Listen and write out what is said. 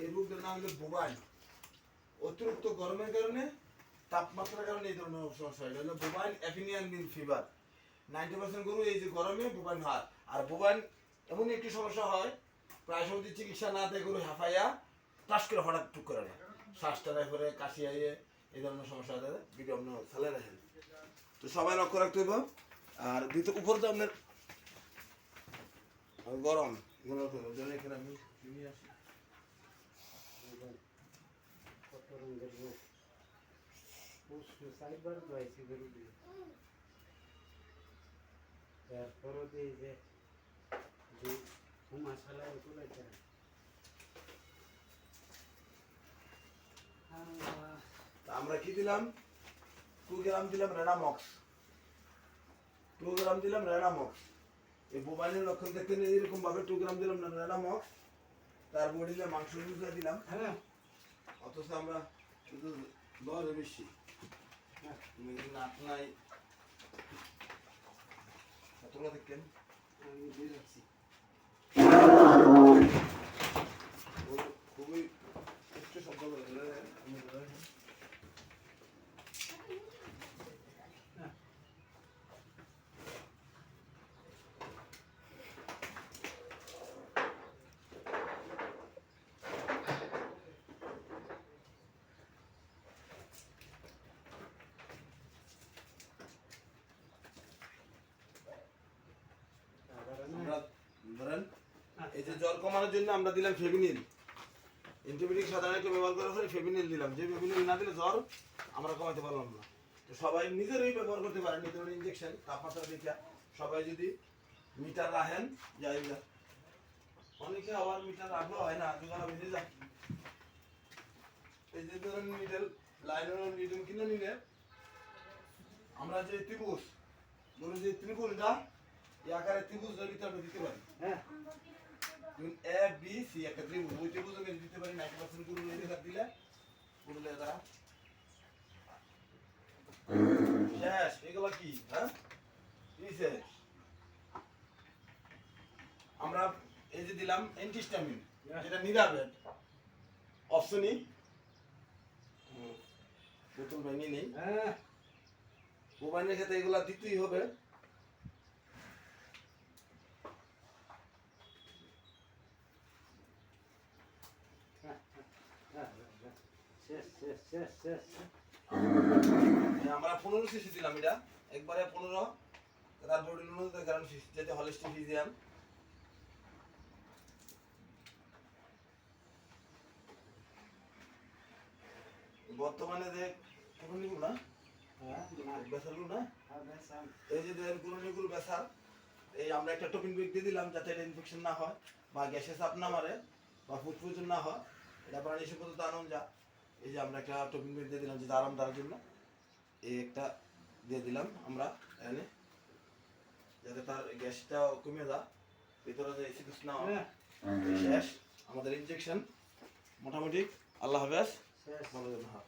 এই রোগটার নাম হলো বোবাইন। অতিরিক্ত গরমের কারণে, তাপমাত্রার কারণে এই ধরনের সমস্যা হয়। এটা হলো বোবাইন অ্যাভিয়ান মিল ফিভার। 90% গরু এই যে গরমে বোবাইন হয়। আর বোবাইন এমন একটি সমস্যা হয়, প্রায় সময় চিকিৎসা না দিয়ে গরু হাঁপাইয়া টাস করে হঠাৎ টুক করে না, শ্বাসটা করে কাশি আইয়ে এই ধরনের সমস্যা হয়। ভিডিও আপনার ফেলে রাখেন, তো সবাই লক্ষ্য রাখতে হবে। আর দ্বিতীয় উপরে তো আপনার গরম এখানে আমি নিয়ে আসি। আমরা কি দিলাম? 2 গ্রাম দিলাম রেনামক্স, 2 গ্রাম দিলাম রেনামক্স। এই বোবাইনের লক্ষণ দেখতেন এইরকম ভাবে 2 গ্রাম দিলাম রেনামক্স, তারপর দিলাম মাংস দিলাম। হ্যাঁ, অথচ আমরা শুধু দরে বেশি নাক নাই। কতগুলো দেখতেন আমি দিয়ে রাখছি, খুবই উচ্চ শব্দ করে ধরেন। এই যে জ্বর কমানোর জন্য আমরা দিলাম ফেভিনিল। অ্যান্টিবায়োটিক সাধারণত ব্যবহার করা হয়, ফেভিনিল দিলাম। যে ফেভিনিল না দিলে জ্বর আমরা কমাতে পারলাম না। তো সবাই নিজেরই ব্যবহার করতে পারেন এই ধরনের ইঞ্জেকশন। তাপমাত্রা দেখে সবাই যদি মিটার রাখেন, যাই যা অনেকে আবার মিটার রাখলেও হয় না, দোকানে বেঁধে যায়। এই যে ধরেন নিডেল, লাইনের নিডেল কিনে নিলে আমরা যে ত্রিভুজ, ধরুন যে ত্রিভুজটা এই আকারে ত্রিভুজের ভিতরে দিতে পারি। হ্যাঁ, এ বি সি একটা ত্রিভুজ, ওই ত্রিভুজকে দিতে পারি। 90% গুলো লেখা দিলে পুরুলে দ্বারা শেষ। এগুলো কি? হ্যাঁ, শেষ। আমরা এই যে দিলাম অ্যান্টিহিস্টামিন, যেটা নিরাপদ অপশনই বোতল ভেঙে নেই। হ্যাঁ, মোবাইলের ক্ষেত্রে এগুলা দিতেই হবে। আমরা 15 সিসি দিলাম, এটা একবারে 15, তারপরে কারণ যেতে হলিস্টিক ফিজিয়াম। বর্তমানে যে পুরনিগুলো না বেসারগুলো না, এই যে পুরনিগুলো বেসার, এই আমরা একটা টপিং ব্যাগ দিয়ে দিলাম যাতে এটা ইনফেকশন না হয় বা গ্যাসে চাপ না মারে বা ফুড পয়জন না হয়। এটা প্রাণী সম্পদ আনন্দ যা। এই যে আমরা একটা টপিং ব্যাগ দিয়ে দিলাম, যেটা আরাম দেওয়ার জন্য এই একটা দিয়ে দিলাম আমরা এখানে, যাতে তার গ্যাসটা কমে যায়, ভিতরে যে এসিড না হয়। শেষ আমাদের ইনজেকশন মোটামুটি। আল্লাহ হাফেজ, ভালো থাকবেন।